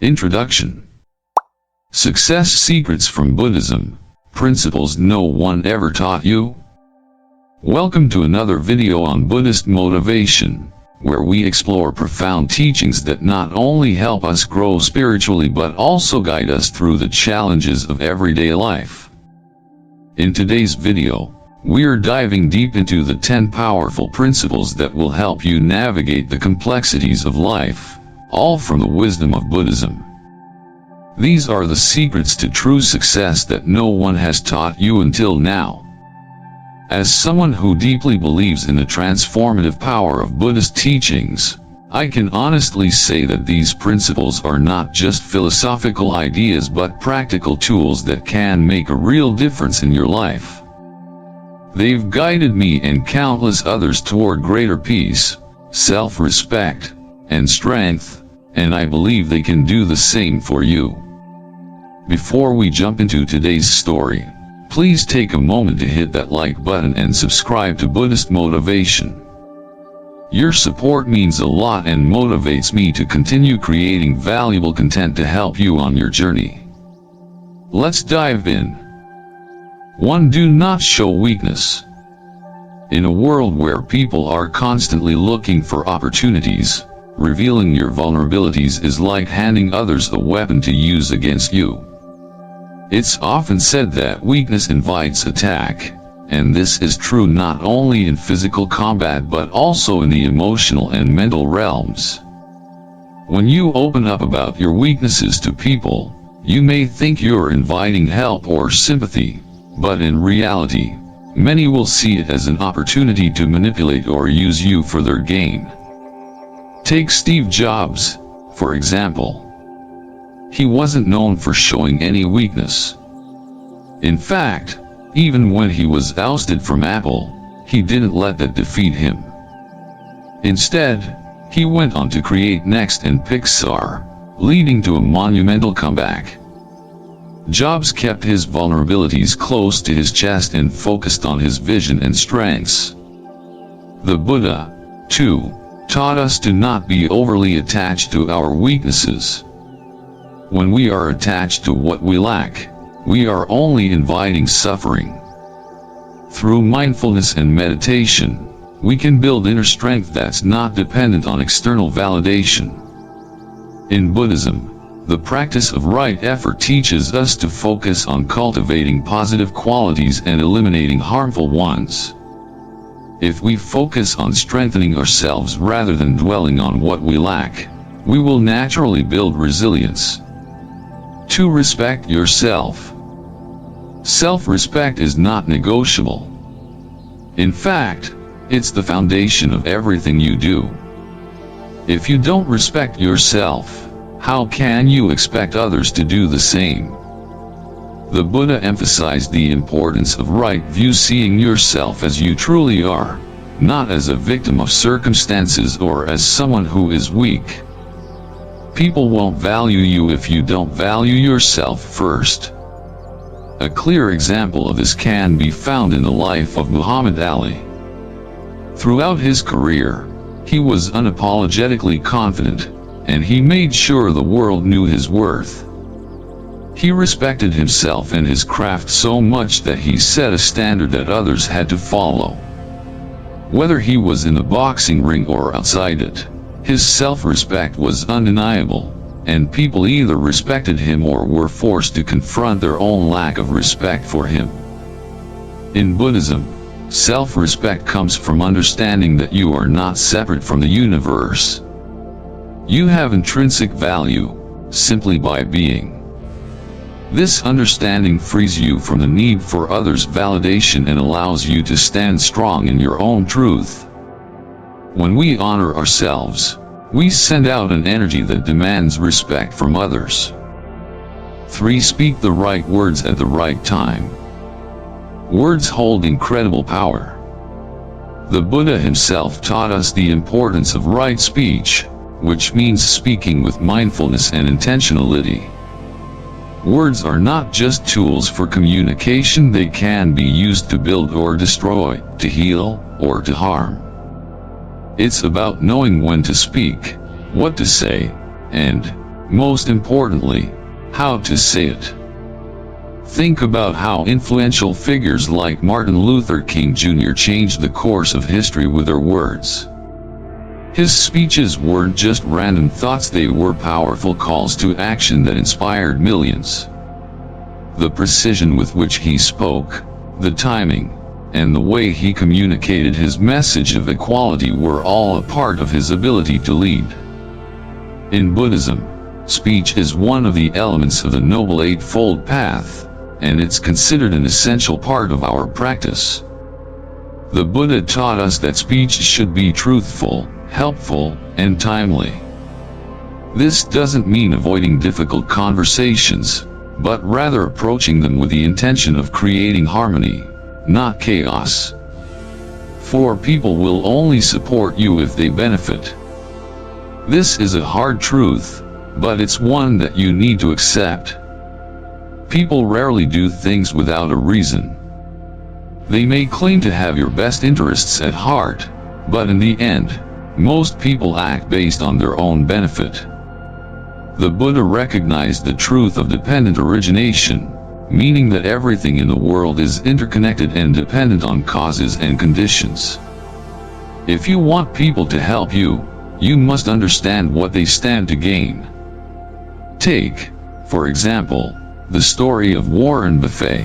Introduction. Success secrets from Buddhism, principles no one ever taught you. Welcome to another video on Buddhist motivation, where we explore profound teachings that not only help us grow spiritually but also guide us through the challenges of everyday life. In today's video, we're diving deep into the 10 powerful principles that will help you navigate the complexities of life, all from the wisdom of Buddhism. These are the secrets to true success that no one has taught you until now. As someone who deeply believes in the transformative power of Buddhist teachings, I can honestly say that these principles are not just philosophical ideas but practical tools that can make a real difference in your life. They've guided me and countless others toward greater peace, self-respect, and strength, and I believe they can do the same for you. Before we jump into today's story, please take a moment to hit that like button and subscribe to Buddhist Motivation. Your support means a lot and motivates me to continue creating valuable content to help you on your journey. Let's dive in. 1. Do not show weakness. In a world where people are constantly looking for opportunities, revealing your vulnerabilities is like handing others a weapon to use against you. It's often said that weakness invites attack, and this is true not only in physical combat but also in the emotional and mental realms. When you open up about your weaknesses to people, you may think you're inviting help or sympathy, but in reality, many will see it as an opportunity to manipulate or use you for their gain. Take Steve Jobs, for example. He wasn't known for showing any weakness. In fact, even when he was ousted from Apple, he didn't let that defeat him. Instead, he went on to create Next and Pixar, leading to a monumental comeback. Jobs kept his vulnerabilities close to his chest and focused on his vision and strengths. The Buddha, too, taught us to not be overly attached to our weaknesses. When we are attached to what we lack, we are only inviting suffering. Through mindfulness and meditation, we can build inner strength that's not dependent on external validation. In Buddhism, the practice of right effort teaches us to focus on cultivating positive qualities and eliminating harmful ones. If we focus on strengthening ourselves rather than dwelling on what we lack, we will naturally build resilience. 2. Respect yourself. Self-respect is not negotiable. In fact, it's the foundation of everything you do. If you don't respect yourself, how can you expect others to do the same? The Buddha emphasized the importance of right view, seeing yourself as you truly are, not as a victim of circumstances or as someone who is weak. People won't value you if you don't value yourself first. A clear example of this can be found in the life of Muhammad Ali. Throughout his career, he was unapologetically confident, and he made sure the world knew his worth. He respected himself and his craft so much that he set a standard that others had to follow. Whether he was in the boxing ring or outside it, his self-respect was undeniable, and people either respected him or were forced to confront their own lack of respect for him. In Buddhism, self-respect comes from understanding that you are not separate from the universe. You have intrinsic value, simply by being. This understanding frees you from the need for others' validation and allows you to stand strong in your own truth. When we honor ourselves, we send out an energy that demands respect from others. 3. Speak the right words at the right time. Words hold incredible power. The Buddha himself taught us the importance of right speech, which means speaking with mindfulness and intentionality. Words are not just tools for communication, they can be used to build or destroy, to heal, or to harm. It's about knowing when to speak, what to say, and most importantly, how to say it. Think about how influential figures like Martin Luther King Jr. changed the course of history with their words. His speeches weren't just random thoughts, they were powerful calls to action that inspired millions. The precision with which he spoke, the timing, and the way he communicated his message of equality were all a part of his ability to lead. In Buddhism, speech is one of the elements of the Noble Eightfold Path, and it's considered an essential part of our practice. The Buddha taught us that speech should be truthful, helpful, and timely. This doesn't mean avoiding difficult conversations, but rather approaching them with the intention of creating harmony, not chaos. For people will only support you if they benefit. This is a hard truth, but it's one that you need to accept. People rarely do things without a reason. They may claim to have your best interests at heart, but in the end, most people act based on their own benefit. The Buddha recognized the truth of dependent origination, meaning that everything in the world is interconnected and dependent on causes and conditions. If you want people to help you, you must understand what they stand to gain. Take, for example, the story of Warren Buffett.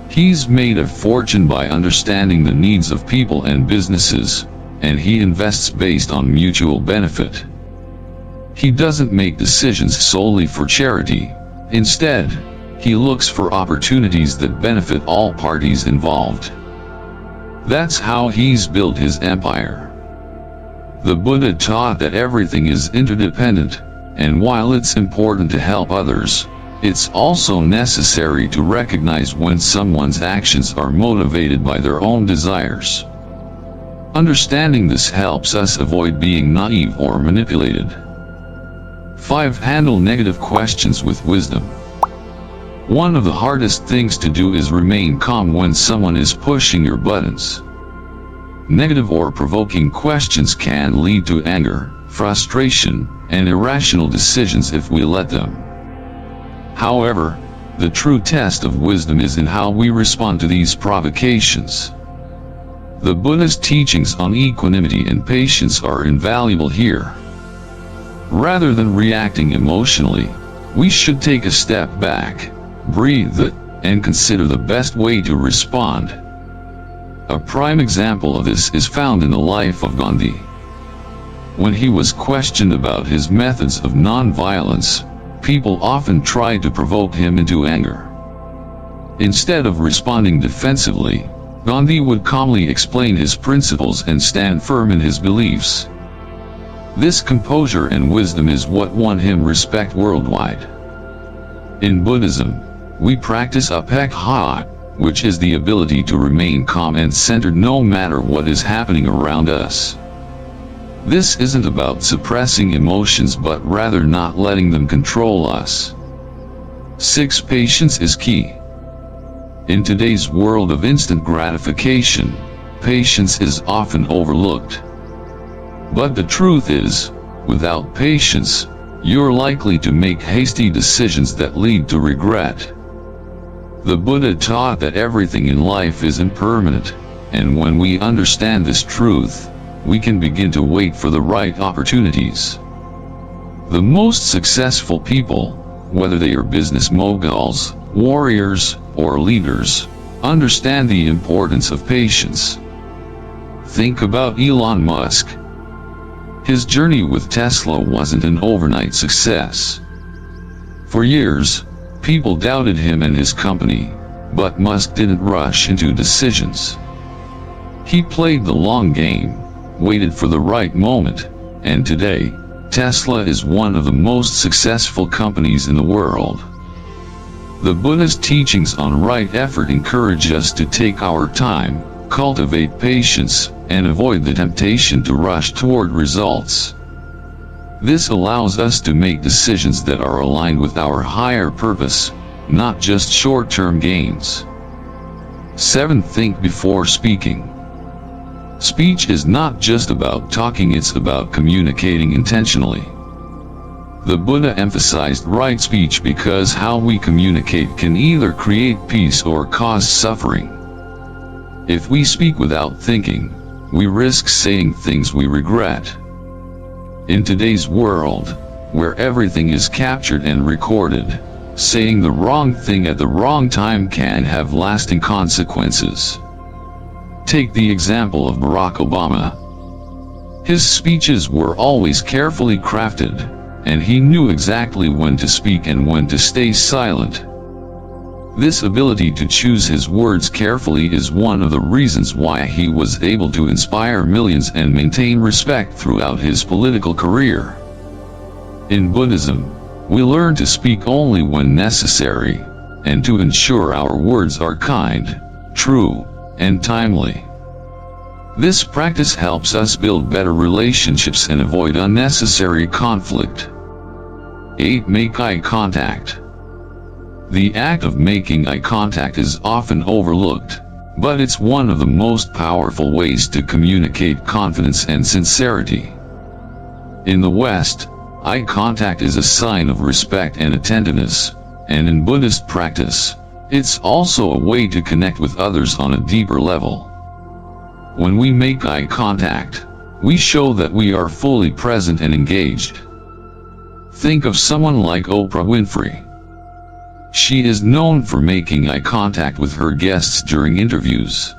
He's made a fortune by understanding the needs of people and businesses, and he invests based on mutual benefit. He doesn't make decisions solely for charity. Instead, he looks for opportunities that benefit all parties involved. That's how he's built his empire. The Buddha taught that everything is interdependent, and while it's important to help others, it's also necessary to recognize when someone's actions are motivated by their own desires. Understanding this helps us avoid being naive or manipulated. 5. Handle negative questions with wisdom. One of the hardest things to do is remain calm when someone is pushing your buttons. Negative or provoking questions can lead to anger, frustration, and irrational decisions if we let them. However, the true test of wisdom is in how we respond to these provocations. The Buddha's teachings on equanimity and patience are invaluable here. Rather than reacting emotionally, we should take a step back, breathe, and consider the best way to respond. A prime example of this is found in the life of Gandhi. When he was questioned about his methods of non-violence, people often tried to provoke him into anger. Instead of responding defensively, Gandhi would calmly explain his principles and stand firm in his beliefs. This composure and wisdom is what won him respect worldwide. In Buddhism, we practice upekkha, which is the ability to remain calm and centered no matter what is happening around us. This isn't about suppressing emotions but rather not letting them control us. 6. Patience is key. In today's world of instant gratification, patience is often overlooked. But the truth is, without patience, you're likely to make hasty decisions that lead to regret. The Buddha taught that everything in life is impermanent, and when we understand this truth, we can begin to wait for the right opportunities. The most successful people, whether they are business moguls, warriors, or leaders, understand the importance of patience. Think about Elon Musk. His journey with Tesla wasn't an overnight success. For years, people doubted him and his company, but Musk didn't rush into decisions. He played the long game, waited for the right moment, and today, Tesla is one of the most successful companies in the world. The Buddha's teachings on right effort encourage us to take our time, cultivate patience, and avoid the temptation to rush toward results. This allows us to make decisions that are aligned with our higher purpose, not just short-term gains. 7. Think before speaking. Speech is not just about talking, it's about communicating intentionally. The Buddha emphasized right speech because how we communicate can either create peace or cause suffering. If we speak without thinking, we risk saying things we regret. In today's world, where everything is captured and recorded, saying the wrong thing at the wrong time can have lasting consequences. Take the example of Barack Obama. His speeches were always carefully crafted, and he knew exactly when to speak and when to stay silent. This ability to choose his words carefully is one of the reasons why he was able to inspire millions and maintain respect throughout his political career. In Buddhism, we learn to speak only when necessary, and to ensure our words are kind, true, and timely. This practice helps us build better relationships and avoid unnecessary conflict. 8. Make eye contact. The act of making eye contact is often overlooked, but it's one of the most powerful ways to communicate confidence and sincerity. In the West, eye contact is a sign of respect and attentiveness, and in Buddhist practice, it's also a way to connect with others on a deeper level. When we make eye contact, we show that we are fully present and engaged. Think of someone like Oprah Winfrey. She is known for making eye contact with her guests during interviews.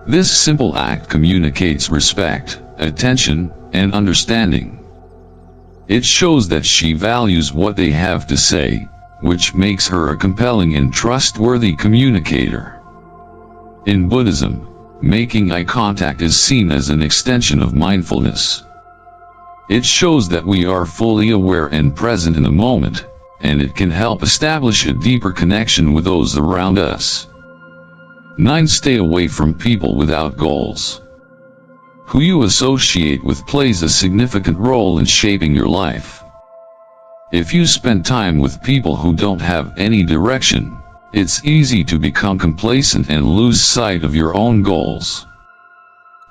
This simple act communicates respect, attention, and understanding. It shows that she values what they have to say, which makes her a compelling and trustworthy communicator. In Buddhism, making eye contact is seen as an extension of mindfulness. It shows that we are fully aware and present in the moment, and it can help establish a deeper connection with those around us. 9. Stay away from people without goals. Who you associate with plays a significant role in shaping your life. If you spend time with people who don't have any direction, it's easy to become complacent and lose sight of your own goals.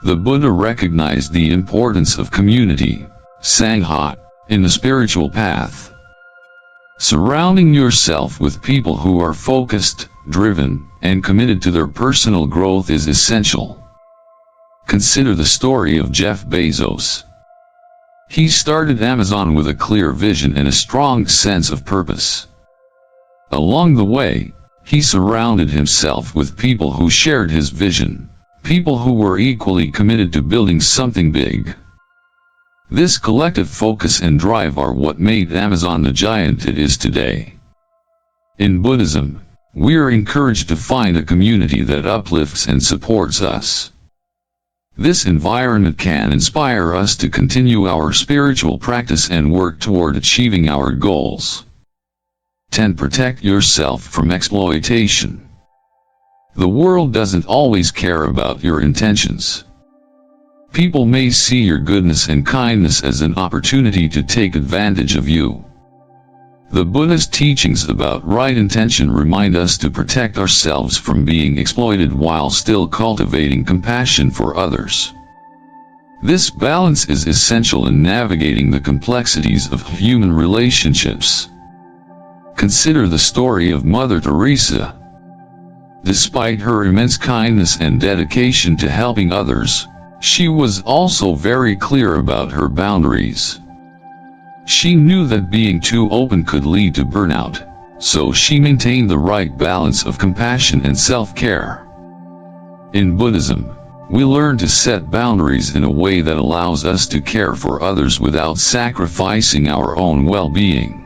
The Buddha recognized the importance of community, Sangha, in the spiritual path. Surrounding yourself with people who are focused, driven, and committed to their personal growth is essential. Consider the story of Jeff Bezos. He started Amazon with a clear vision and a strong sense of purpose. Along the way, he surrounded himself with people who shared his vision, people who were equally committed to building something big. This collective focus and drive are what made Amazon the giant it is today. In Buddhism, we are encouraged to find a community that uplifts and supports us. This environment can inspire us to continue our spiritual practice and work toward achieving our goals. 10. Protect yourself from exploitation. The world doesn't always care about your intentions. People may see your goodness and kindness as an opportunity to take advantage of you. The Buddha's teachings about right intention remind us to protect ourselves from being exploited while still cultivating compassion for others. This balance is essential in navigating the complexities of human relationships. Consider the story of Mother Teresa. Despite her immense kindness and dedication to helping others, she was also very clear about her boundaries. She knew that being too open could lead to burnout, so she maintained the right balance of compassion and self-care. In Buddhism, we learn to set boundaries in a way that allows us to care for others without sacrificing our own well-being.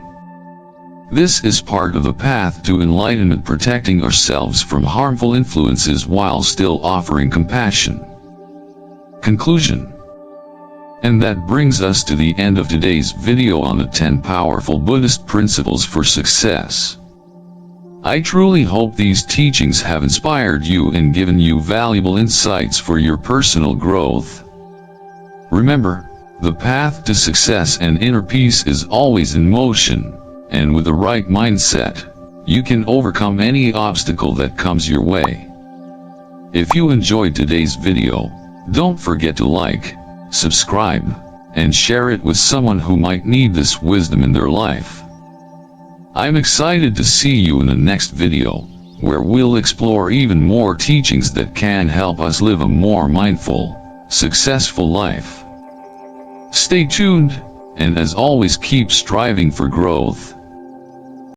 This is part of the path to enlightenment, protecting ourselves from harmful influences while still offering compassion. Conclusion. And that brings us to the end of today's video on the 10 powerful Buddhist principles for success. I truly hope these teachings have inspired you and given you valuable insights for your personal growth. Remember, the path to success and inner peace is always in motion, and with the right mindset, you can overcome any obstacle that comes your way. If you enjoyed today's video, don't forget to like, subscribe, and share it with someone who might need this wisdom in their life. I'm excited to see you in the next video, where we'll explore even more teachings that can help us live a more mindful, successful life. Stay tuned, and as always keep striving for growth.